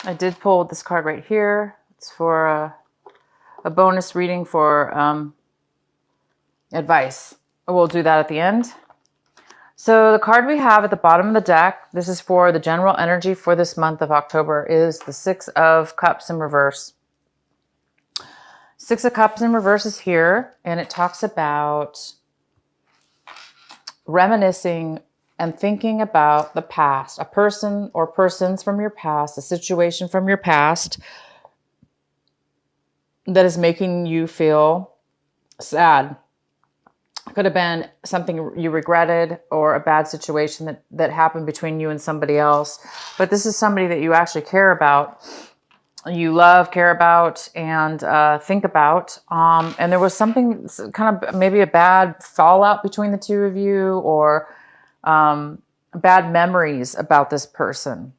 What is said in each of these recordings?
I did pull this card right here. It's for a bonus reading for advice. We'll do that at the end. So the card we have at the bottom of the deck, this is for the general energy for this month of October, is the Six of Cups in reverse. Six of Cups in reverse is here, and it talks about reminiscing and thinking about the past, a person or persons from your past, a situation from your past that is making you feel sad. Could have been something you regretted or a bad situation that happened between you and somebody else. But this is somebody that you actually care about, you love, care about, and think about. And there was something kind of maybe a bad fallout between the two of you, or bad memories about this person.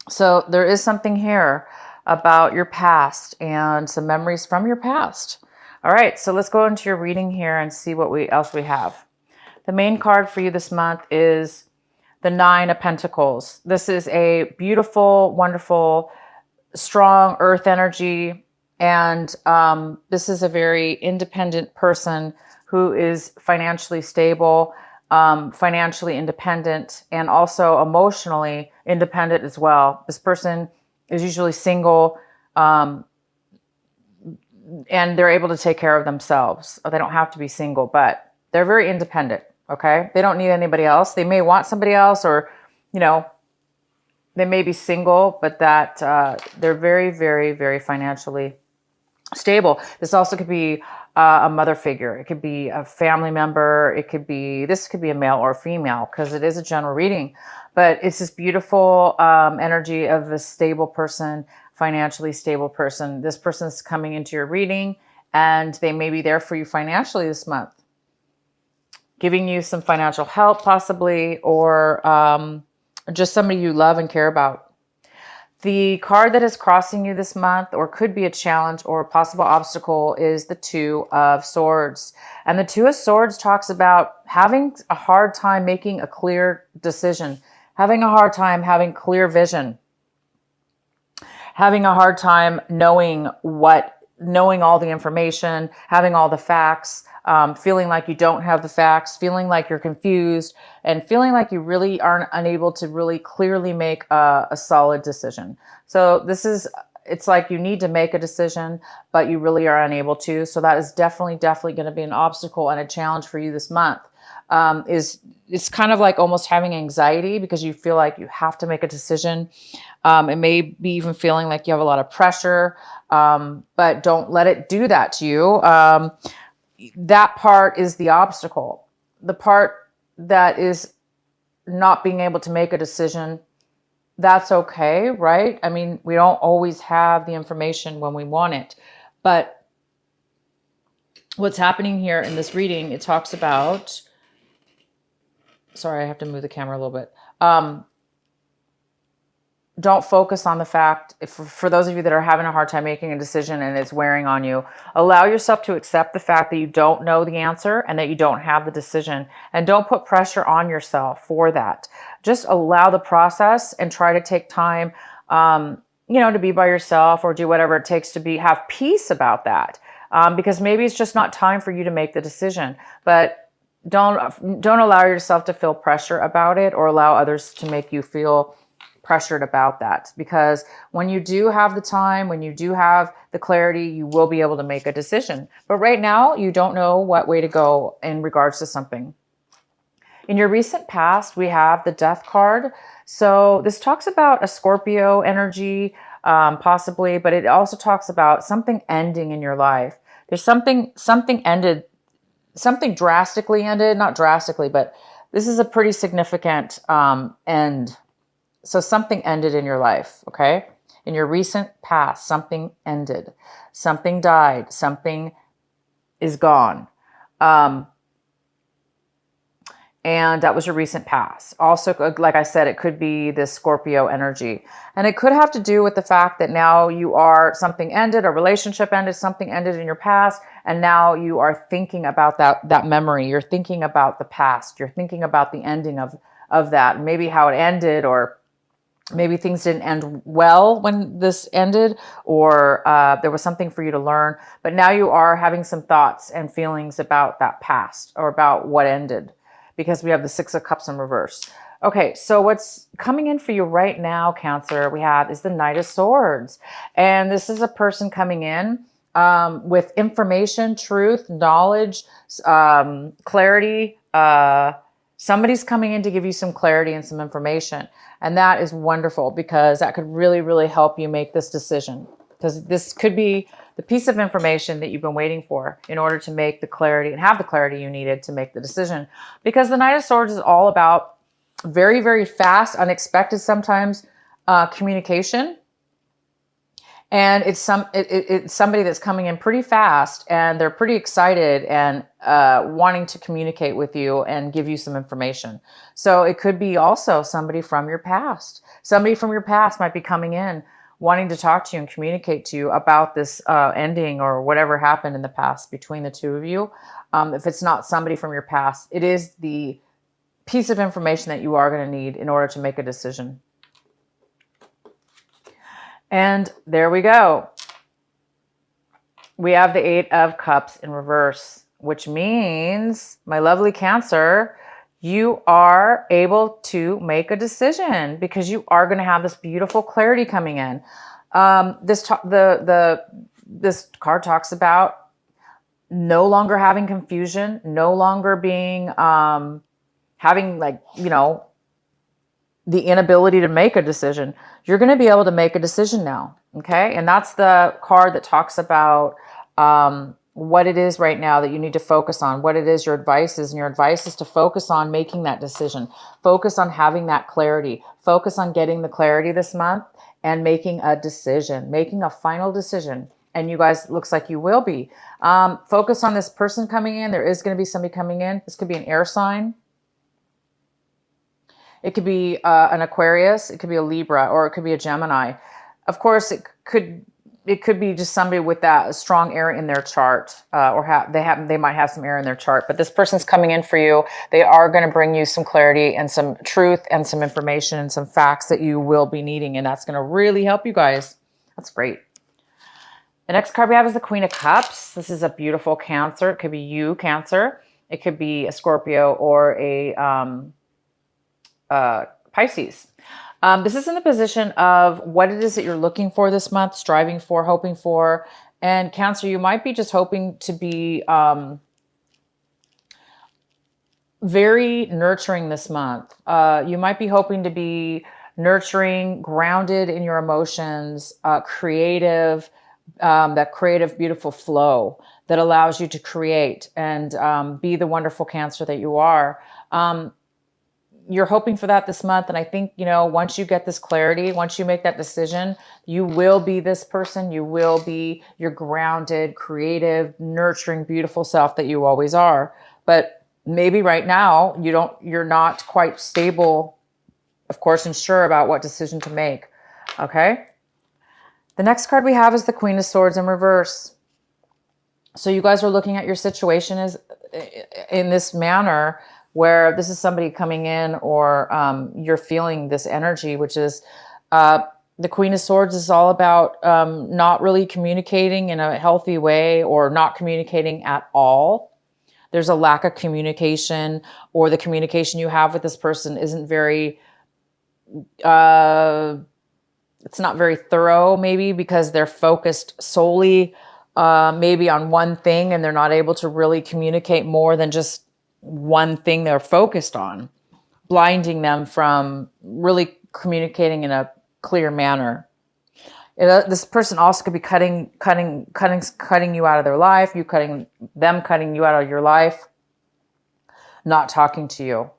So there is something here about your past and some memories from your past. All right, so let's go into your reading here and see what else we have. The main card for you this month is the Nine of Pentacles. This is a beautiful, wonderful, strong earth energy. And this is a very independent person who is financially stable, financially independent, and also emotionally independent as well. This person is usually single, and they're able to take care of themselves. They don't have to be single, but they're very independent, okay? They don't need anybody else. They may want somebody else, or, you know, they may be single, but that they're very, very, very financially stable. This also could be a mother figure. It could be a family member. This could be a male or female, because it is a general reading. But it's this beautiful energy of a stable person, financially stable person. This person's coming into your reading, and they may be there for you financially this month, giving you some financial help possibly, or just somebody you love and care about. The card that is crossing you this month, or could be a challenge or a possible obstacle, is the Two of Swords. And the Two of Swords talks about having a hard time making a clear decision, having a hard time having clear vision, having a hard time knowing all the information, having all the facts, feeling like you don't have the facts, feeling like you're confused, and feeling like you really aren't unable to really clearly make a solid decision. So it's like you need to make a decision, but you really are unable to. So that is definitely going to be an obstacle and a challenge for you this month. It's kind of like almost having anxiety because you feel like you have to make a decision. It may be even feeling like you have a lot of pressure, but don't let it do that to you. That part is the obstacle. The part that is not being able to make a decision, that's okay, right? I mean, we don't always have the information when we want it. But what's happening here in this reading, it talks about, sorry, I have to move the camera a little bit. Don't focus on the fact, for those of you that are having a hard time making a decision and it's wearing on you, allow yourself to accept the fact that you don't know the answer and that you don't have the decision. And don't put pressure on yourself for that. Just allow the process and try to take time, to be by yourself or do whatever it takes to have peace about that. Because maybe it's just not time for you to make the decision. But don't allow yourself to feel pressure about it, or allow others to make you feel pressured about that, because when you do have the time, when you do have the clarity, you will be able to make a decision. But right now, you don't know what way to go in regards to something. In your recent past, we have the Death card. So this talks about a Scorpio energy, possibly, but it also talks about something ending in your life. There's something ended, something drastically ended, not drastically, but this is a pretty significant end. So something ended in your life, okay? In your recent past, something ended. Something died. Something is gone. And that was your recent past. Also, like I said, it could be this Scorpio energy. And it could have to do with the fact that now something ended, a relationship ended, something ended in your past, and now you are thinking about that memory. You're thinking about the past. You're thinking about the ending of that, maybe how it ended, or Maybe things didn't end well when this ended, or there was something for you to learn. But now you are having some thoughts and feelings about that past or about what ended, because we have the Six of Cups in reverse. Okay, so what's coming in for you right now, Cancer, we have is the Knight of Swords. And this is a person coming in with information, truth, knowledge, clarity. Somebody's coming in to give you some clarity and some information. And that is wonderful, because that could really, really help you make this decision. Because this could be the piece of information that you've been waiting for in order to make the clarity and have the clarity you needed to make the decision. Because the Knight of Swords is all about very, very fast, unexpected sometimes communication. And it's somebody that's coming in pretty fast, and they're pretty excited and wanting to communicate with you and give you some information. So it could be also somebody from your past. Somebody from your past might be coming in wanting to talk to you and communicate to you about this ending or whatever happened in the past between the two of you. If it's not somebody from your past, it is the piece of information that you are going to need in order to make a decision. And there we go. We have the Eight of Cups in reverse, which means, my lovely Cancer, you are able to make a decision, because you are going to have this beautiful clarity coming in. This card talks about no longer having confusion, no longer being having, like, you know, the inability to make a decision. You're going to be able to make a decision now. Okay. And that's the card that talks about what it is right now that you need to focus on, what it is your advice is. And your advice is to focus on making that decision, focus on having that clarity, focus on getting the clarity this month and making a decision, making a final decision. And you guys, looks like you will be. Focus on this person coming in. There is going to be somebody coming in. This could be an air sign. It could be an Aquarius, it could be a Libra, or it could be a Gemini. Of course, it could be just somebody with that strong air in their chart, or they might have some air in their chart. But this person's coming in for you. They are going to bring you some clarity and some truth and some information and some facts that you will be needing, and that's going to really help you guys. That's great. The next card we have is the Queen of Cups. This is a beautiful Cancer. It could be you, Cancer. It could be a Scorpio or a Pisces. This is in the position of what it is that you're looking for this month, striving for, hoping for. And Cancer, you might be just hoping to be very nurturing this month. You might be hoping to be nurturing, grounded in your emotions, creative, that creative, beautiful flow that allows you to create and be the wonderful Cancer that you are. You're hoping for that this month. And I think, you know, once you get this clarity, once you make that decision, you will be this person. You will be your grounded, creative, nurturing, beautiful self that you always are. But maybe right now you're not quite stable, of course, and sure about what decision to make. Okay. The next card we have is the Queen of Swords in reverse. So you guys are looking at your situation as in this manner, where this is somebody coming in, or you're feeling this energy, which is the Queen of Swords is all about not really communicating in a healthy way, or not communicating at all. There's a lack of communication, or the communication you have with this person isn't very, it's not very thorough, maybe because they're focused solely maybe on one thing, and they're not able to really communicate more than just one thing they're focused on, blinding them from really communicating in a clear manner. This person also could be cutting you out of their life, cutting you out of your life, not talking to you.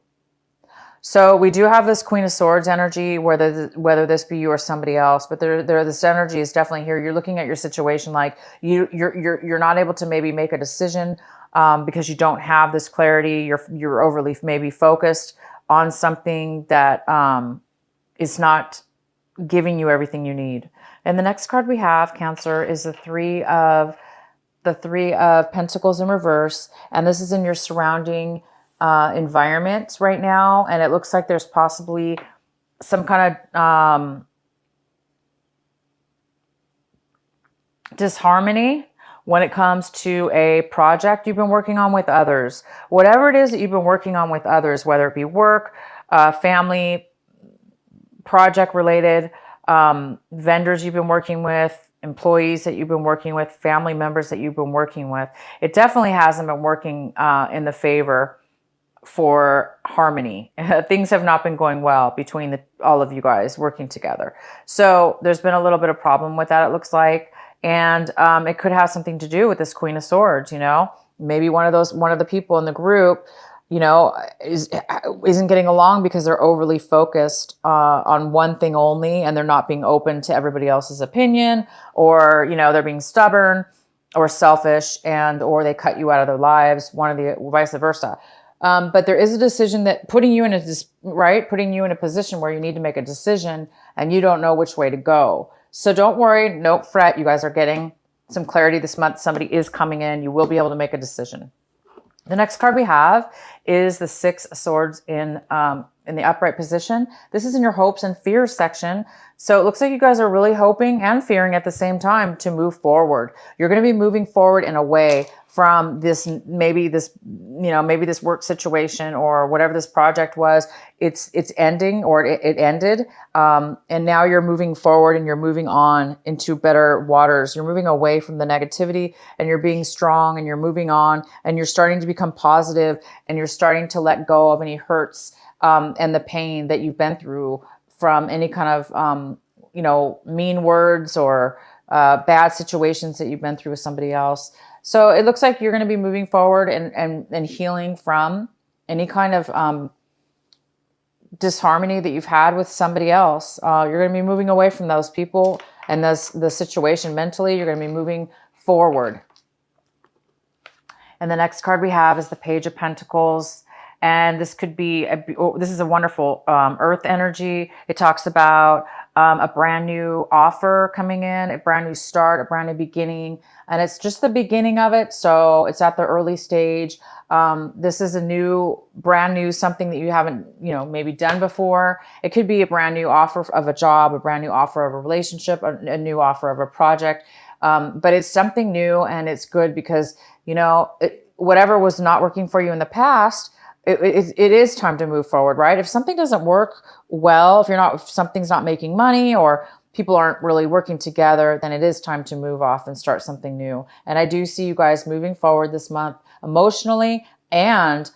So we do have this Queen of Swords energy, whether this be you or somebody else, but this energy is definitely here. You're looking at your situation like you're not able to maybe make a decision because you don't have this clarity. You're overly maybe focused on something that is not giving you everything you need. And the next card we have, Cancer, is the Three of Pentacles in reverse, and this is in your surrounding environment right now, and it looks like there's possibly some kind of disharmony when it comes to a project you've been working on with others. Whatever it is that you've been working on with others, whether it be work, family, project related, vendors you've been working with, employees that you've been working with, family members that you've been working with, it definitely hasn't been working in the favor for harmony. Things have not been going well between all of you guys working together. So there's been a little bit of problem with that, it looks like. And it could have something to do with this Queen of Swords, you know, maybe one of the people in the group, you know, isn't getting along because they're overly focused on one thing only, and they're not being open to everybody else's opinion, or, you know, they're being stubborn or selfish, and or they cut you out of their lives, vice versa. But there is a decision that putting you in a position where you need to make a decision and you don't know which way to go. So don't worry, don't fret. You guys are getting some clarity this month. Somebody is coming in. You will be able to make a decision. The next card we have is the Six of Swords in the upright position. This is in your hopes and fears section. So it looks like you guys are really hoping and fearing at the same time to move forward. You're going to be moving forward in a way from maybe this work situation or whatever this project was. It's ending, or it ended. And now you're moving forward and you're moving on into better waters. You're moving away from the negativity and you're being strong and you're moving on and you're starting to become positive and you're starting to let go of any hurts and the pain that you've been through from any kind of, mean words or bad situations that you've been through with somebody else. So it looks like you're going to be moving forward and healing from any kind of disharmony that you've had with somebody else. You're going to be moving away from those people and the situation mentally. You're going to be moving forward. And the next card we have is the Page of Pentacles. And this could be, this is a wonderful earth energy. It talks about a brand new offer coming in, a brand new start, a brand new beginning. And it's just the beginning of it. So it's at the early stage. This is brand new, something that you haven't, maybe done before. It could be a brand new offer of a job, a brand new offer of a relationship, a new offer of a project. But it's something new, and it's good because, whatever was not working for you in the past, it is time to move forward, right? If something doesn't work well, if something's not making money or people aren't really working together, then it is time to move off and start something new. And I do see you guys moving forward this month emotionally and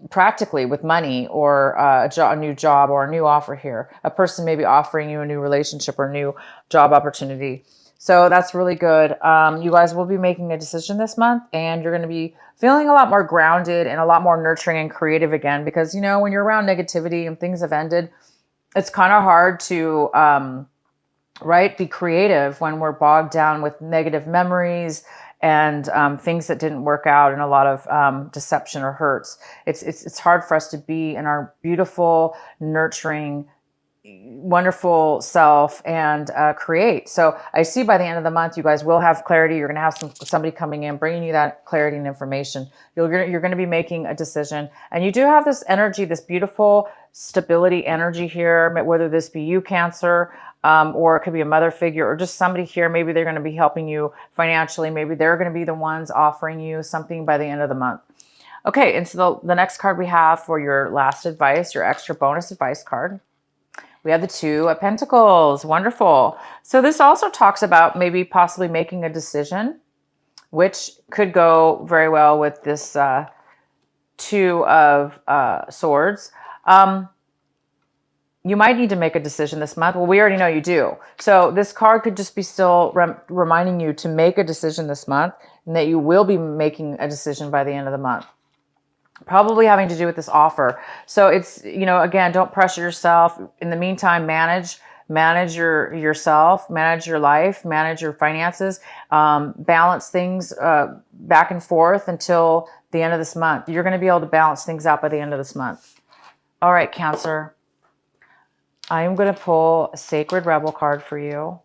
practically with money or a new job or a new offer here. A person may be offering you a new relationship or new job opportunity. So that's really good. You guys will be making a decision this month, and you're going to be feeling a lot more grounded and a lot more nurturing and creative again, because, when you're around negativity and things have ended, it's kind of hard to, be creative when we're bogged down with negative memories and things that didn't work out and a lot of deception or hurts. It's hard for us to be in our beautiful, nurturing, wonderful self and create. So I see by the end of the month, you guys will have clarity. You're going to have somebody coming in, bringing you that clarity and information. You're going to be making a decision. And you do have this energy, this beautiful stability energy here, whether this be you, Cancer, or it could be a mother figure or just somebody here. Maybe they're going to be helping you financially. Maybe they're going to be the ones offering you something by the end of the month. Okay, and so the next card we have for your last advice, your extra bonus advice card, we have the Two of Pentacles. Wonderful. So this also talks about maybe possibly making a decision, which could go very well with this Two of Swords. You might need to make a decision this month. Well, we already know you do. So this card could just be still reminding you to make a decision this month, and that you will be making a decision by the end of the month. Probably having to do with this offer. So it's, again, don't pressure yourself. In the meantime, manage yourself, manage your life, manage your finances, balance things back and forth until the end of this month. You're going to be able to balance things out by the end of this month. All right, Cancer. I am going to pull a Sacred Rebel card for you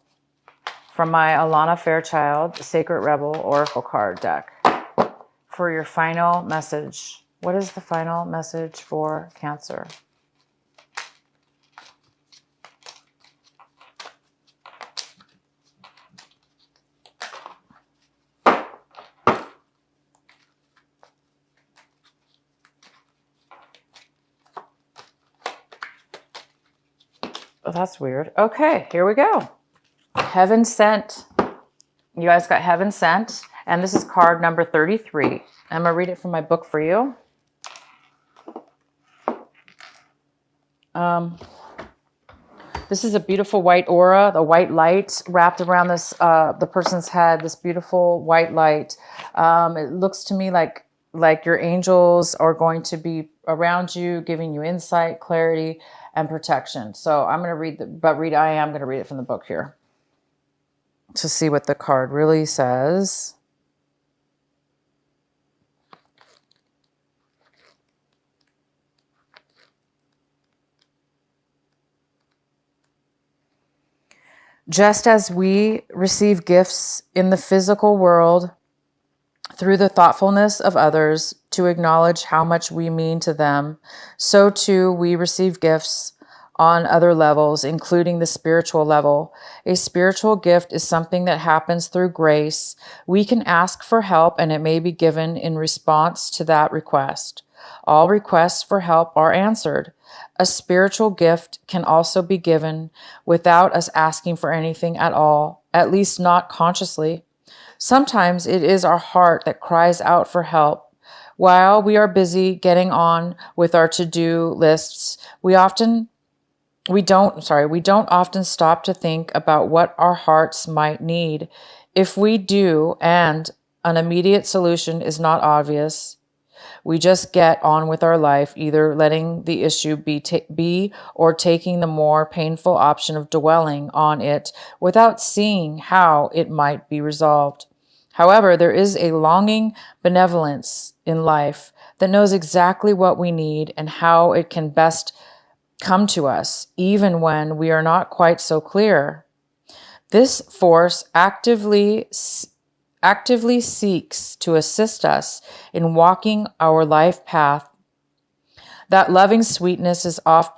from my Alana Fairchild Sacred Rebel Oracle card deck for your final message. What is the final message for Cancer? Oh, that's weird. Okay, here we go. Heaven Sent. You guys got Heaven Sent. And this is card number 33. I'm going to read it from my book for you. This is a beautiful white aura, the white light wrapped around this the person's head, this beautiful white light. It looks to me like your angels are going to be around you, giving you insight, clarity, and protection. So I'm going to read I am going to read it from the book here to see what the card really says. Just as we receive gifts in the physical world through the thoughtfulness of others to acknowledge how much we mean to them, so too we receive gifts on other levels, including the spiritual level. A spiritual gift is something that happens through grace. We can ask for help and it may be given in response to that request. All requests for help are answered. A spiritual gift can also be given without us asking for anything at all, at least not consciously. Sometimes it is our heart that cries out for help. While we are busy getting on with our to-do lists, we don't often stop to think about what our hearts might need. If we do, and an immediate solution is not obvious, we just get on with our life, either letting the issue be or taking the more painful option of dwelling on it without seeing how it might be resolved. However, there is a longing benevolence in life that knows exactly what we need and how it can best come to us, even when we are not quite so clear. This force actively seeks to assist us in walking our life path. That loving sweetness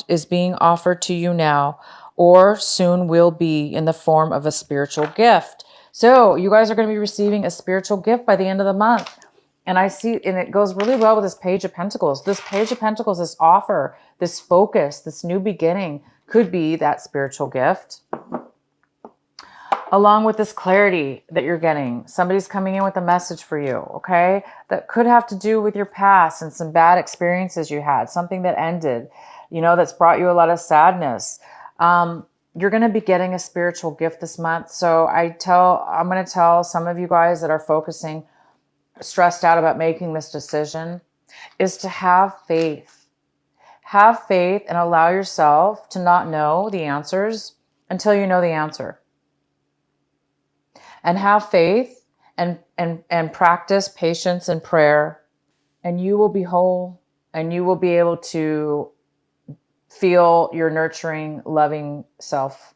is being offered to you now, or soon will be, in the form of a spiritual gift. So you guys are going to be receiving a spiritual gift by the end of the month. And I see, and it goes really well with this Page of Pentacles. This Page of Pentacles, this offer, this focus, this new beginning could be that spiritual gift. Along with this clarity that you're getting. Somebody's coming in with a message for you, okay? That could have to do with your past and some bad experiences you had, something that ended, that's brought you a lot of sadness. You're going to be getting a spiritual gift this month. So I'm going to tell some of you guys that are stressed out about making this decision, is to have faith. Have faith and allow yourself to not know the answers until you know the answer. And have faith and practice patience and prayer, and you will be whole, and you will be able to feel your nurturing, loving self.